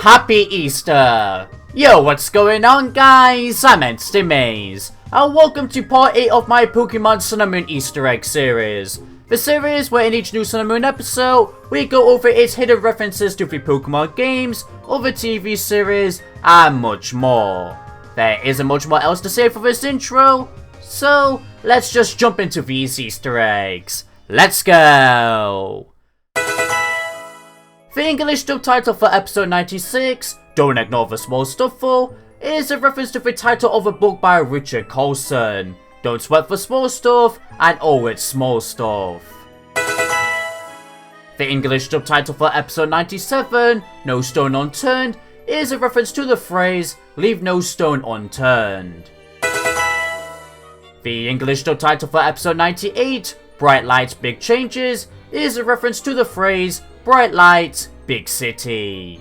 Happy Easter! Yo, what's going on, guys? I'm Maze, and welcome to part 8 of my Pokemon Sun and Moon Easter egg series. The series where in each new Sun and Moon episode, we go over its hidden references to the Pokemon games, other TV series, and much more. There isn't much more else to say for this intro, so let's just jump into these Easter eggs. Let's go! The English subtitle for episode 96, Don't Ignore the Small Stuff though, is a reference to the title of a book by Richard CARLSON, Don't Sweat the Small Stuff, and Oh It's Small Stuff. The English subtitle for episode 97, No Stone Unturned, is a reference to the phrase, Leave no stone unturned. The English subtitle for episode 98, Bright Lights, Big Changes, is a reference to the phrase, Bright Lights, Big City.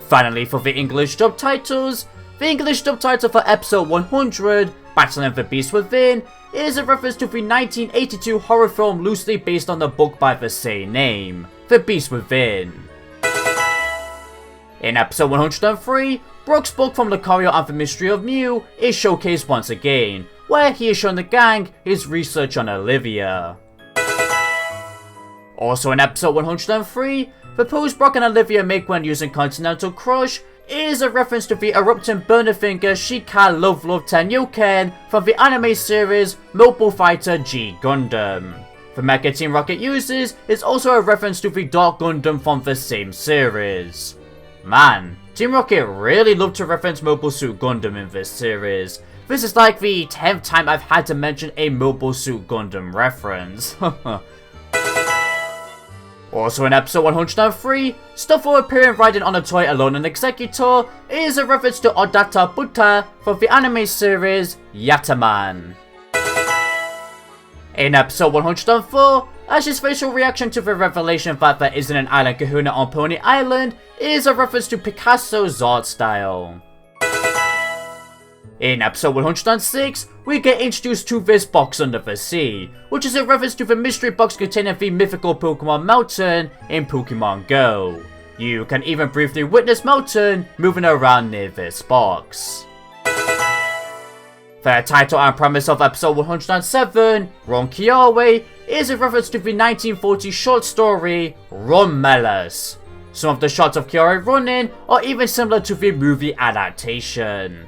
Finally, for the English subtitles, the English subtitle for episode 100, Battling the Beast Within, is a reference to the 1982 horror film loosely based on the book by the same name, The Beast Within. In episode 103, Brock's book from Lucario and the Mystery of Mew is showcased once again, where he is shown the gang his research on Olivia. Also in episode 103, the pose Brock and Olivia make when using Continental Crush is a reference to the erupting burner finger Shika Love KYOKEN from the anime series Mobile Fighter G Gundam. The Mecha Team Rocket uses is also a reference to the Dark Gundam from the same series. Man, Team Rocket really love to reference Mobile Suit Gundam in this series. This is like the 10th time I've had to mention a Mobile Suit Gundam reference. Also in episode 103, Stuffo appearing riding on a toy alone in Executor is a reference to Odata Buta from the anime series YATTERMAN. In episode 104, Ash's facial reaction to the revelation that there isn't an island kahuna on Pony Island is a reference to Picasso's art style. In episode 106, we get introduced to this box under the sea, which is a reference to the mystery box containing the mythical Pokemon Melton in Pokemon Go. You can even briefly witness Melton moving around near this box. The title and premise of episode 107, Run Kiawe, is a reference to the 1940 short story Run Melis. Some of the shots of Kiawe running are even similar to the movie adaptation.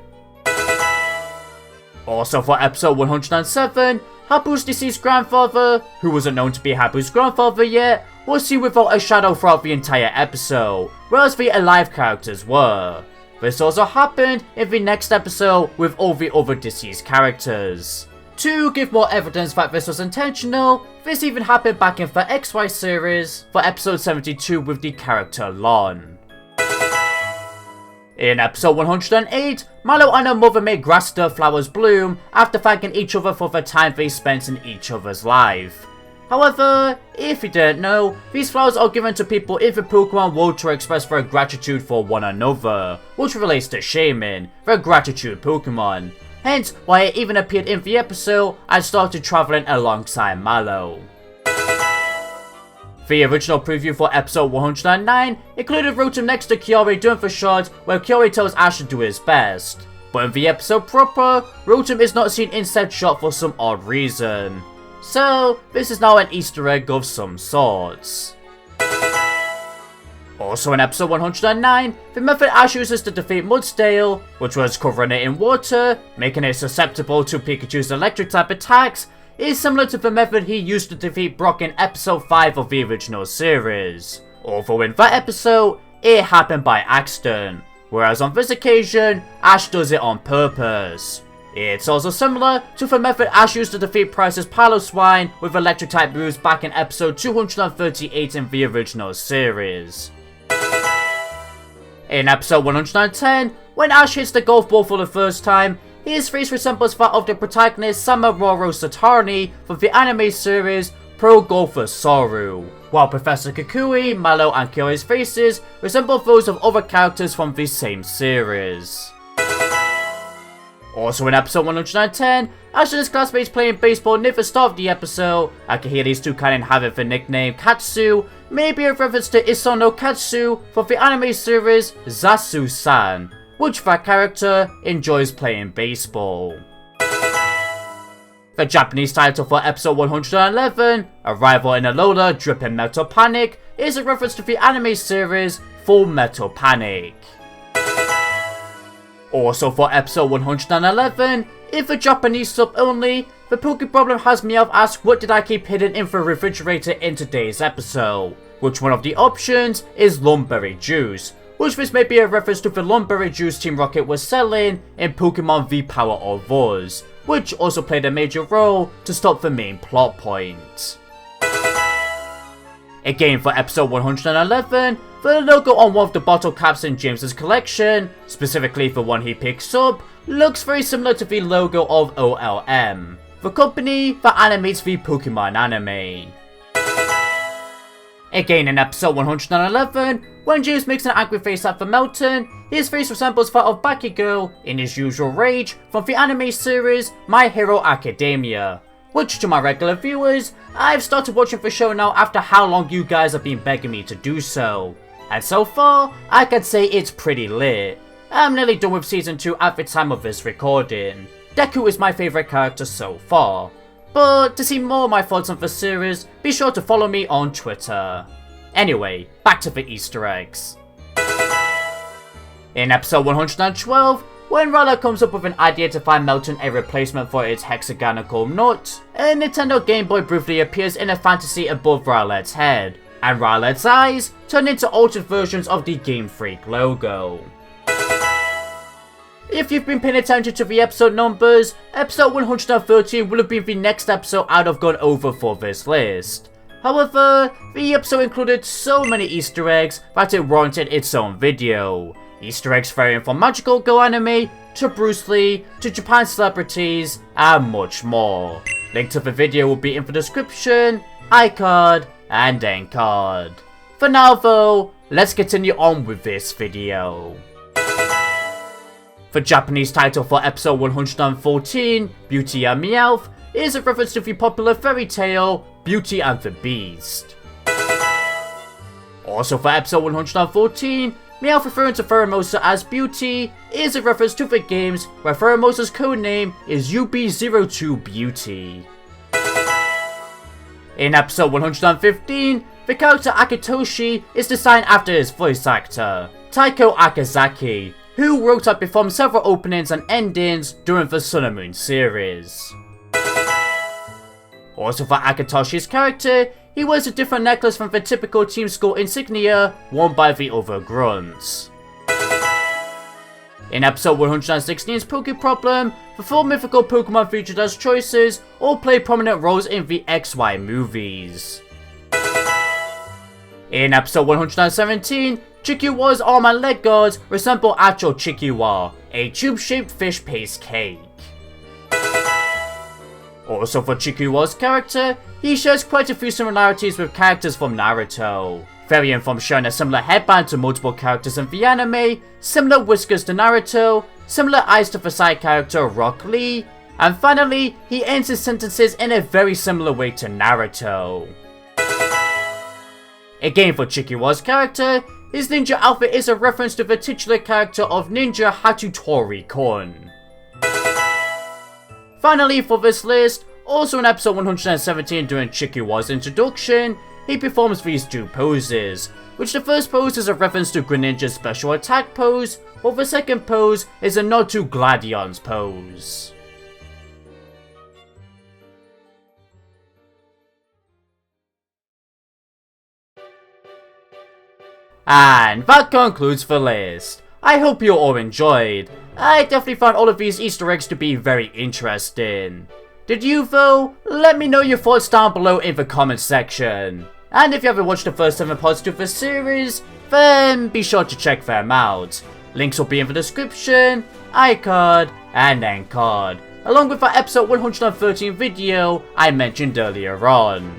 Also for episode 107, Habu's deceased grandfather, who wasn't known to be Habu's grandfather yet, was seen without a shadow throughout the entire episode, whereas the alive characters were. This also happened in the next episode with all the other deceased characters. To give more evidence that this was intentional, this even happened back in the XY series for episode 72 with the character Lon. In episode 108, Milo and her mother make grass stir flowers bloom after thanking each other for the time they spent in each other's life. However, if you didn't know, these flowers are given to people in the Pokemon world to express their gratitude for one another, which relates to Shaman, their gratitude Pokemon. Hence why it even appeared in the episode and started traveling alongside Milo. The original preview for episode 109 included Rotom next to Kiawe doing the shot where Kiawe tells Ash to do his best. But in the episode proper, Rotom is not seen in said shot for some odd reason. So, this is now an Easter egg of some sorts. Also in episode 109, the method Ash uses to defeat Mudsdale, which was covering it in water, making it susceptible to Pikachu's electric type attacks, is similar to the method he used to defeat Brock in episode 5 of the original series. Although in that episode, it happened by accident, whereas on this occasion, Ash does it on purpose. It's also similar to the method Ash used to defeat Price's Piloswine with electric type moves back in episode 238 in the original series. In episode 110, when Ash hits the golf ball for the first time, his face resembles that of the protagonist Samaroru Satarni from the anime series Pro Golfer SARU, while Professor Kukui, Mallow and Kyoi's faces resemble those of other characters from the same series. Also in episode 110, as his classmates playing baseball near the start of the episode, I can hear these two canon having the nickname KATSUO, maybe a reference to ISONO KATSUO from the anime series Zasu-san, which that character enjoys playing baseball. The Japanese title for episode 111, Arrival in Alola Dripping Metal Panic, is a reference to the anime series Full Metal Panic. Also for episode 111, in the Japanese sub only, the Poke Problem has Meowth ask what did I keep hidden in the refrigerator in today's episode, which one of the options is Lumberry Juice, which this may be a reference to the Lumberry Juice Team Rocket was selling in Pokemon V Power of Us, which also played a major role to stop the main plot point. Again for episode 111, the logo on one of the bottle caps in James's collection, specifically the one he picks up, looks very similar to the logo of OLM, the company that animates the Pokemon anime. Again in episode 111, when James makes an angry face at the mountain, his face resembles that of Bakugo in his usual rage from the anime series My Hero Academia, which to my regular viewers, I've started watching the show now after how long you guys have been begging me to do so. And so far, I can say it's pretty lit. I'm nearly done with season 2 at the time of this recording. Deku is my favourite character so far. But to see more of my thoughts on the series, be sure to follow me on Twitter. Anyway, back to the Easter eggs. In episode 112, when Rowlet comes up with an idea to find Melton a replacement for its hexagonal nut, a Nintendo Game Boy briefly appears in a fantasy above Rowlet's head, and Rowlet's eyes turn into altered versions of the Game Freak logo. If you've been paying attention to the episode numbers, episode 113 will have been the next episode I'd have gone over for this list. However, the episode included so many Easter eggs that it warranted its own video. Easter eggs varying from Magical Girl anime, to Bruce Lee, to Japan celebrities, and much more. Link to the video will be in the description, iCard, and end card. For now though, let's continue on with this video. The Japanese title for episode 114, Beauty and Meowth, is a reference to the popular fairy tale, Beauty and the Beast. Also for episode 114, Meowth referring to Pheromosa as Beauty is a reference to the games where Pheromosa's codename is UB02 Beauty. In episode 115, the character Akitoshi is designed after his voice actor, Taiko Akazaki, who wrote and performed several openings and endings during the Sun and Moon series. Also for Akitoshi's character, he wears a different necklace from the typical Team Skull insignia worn by the other grunts. In episode 116's Poke Problem, the 4 mythical Pokemon featured as choices all play prominent roles in the XY movies. In episode 117, Chikkiwa's arm and leg guards resemble actual Chikkiwa, a tube-shaped fish paste cake. Also for Chikkiwa's character, he shares quite a few similarities with characters from Naruto, varying from sharing a similar headband to multiple characters in the anime, similar whiskers to Naruto, similar eyes to the side character Rock Lee, and finally, he ends his sentences in a very similar way to Naruto. Again for Chikkiwa's character, his ninja outfit is a reference to the titular character of Ninja HATTORI-KUN. Finally for this list, also in episode 117 during Chikkiwa's introduction, he performs these two poses, which the first pose is a reference to Greninja's special attack pose, while the second pose is a nod to Gladion's pose. And that concludes the list. I hope you all enjoyed. I definitely found all of these Easter eggs to be very interesting. Did you though? Let me know your thoughts down below in the comments section. And if you haven't watched the first 7 parts to the series, then be sure to check them out. Links will be in the description, iCard, and end card, along with that episode 113 video I mentioned earlier on.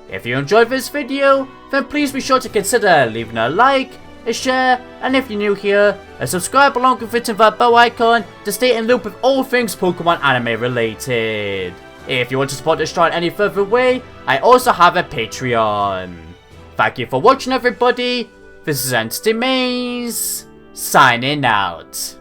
If you enjoyed this video, then please be sure to consider leaving a like, a share, and if you're new here, a subscribe along with hitting that bell icon to stay in loop with all things Pokemon anime related. If you want to support this channel any further way, I also have a Patreon. Thank you for watching, everybody. This is Entity Maze, signing out.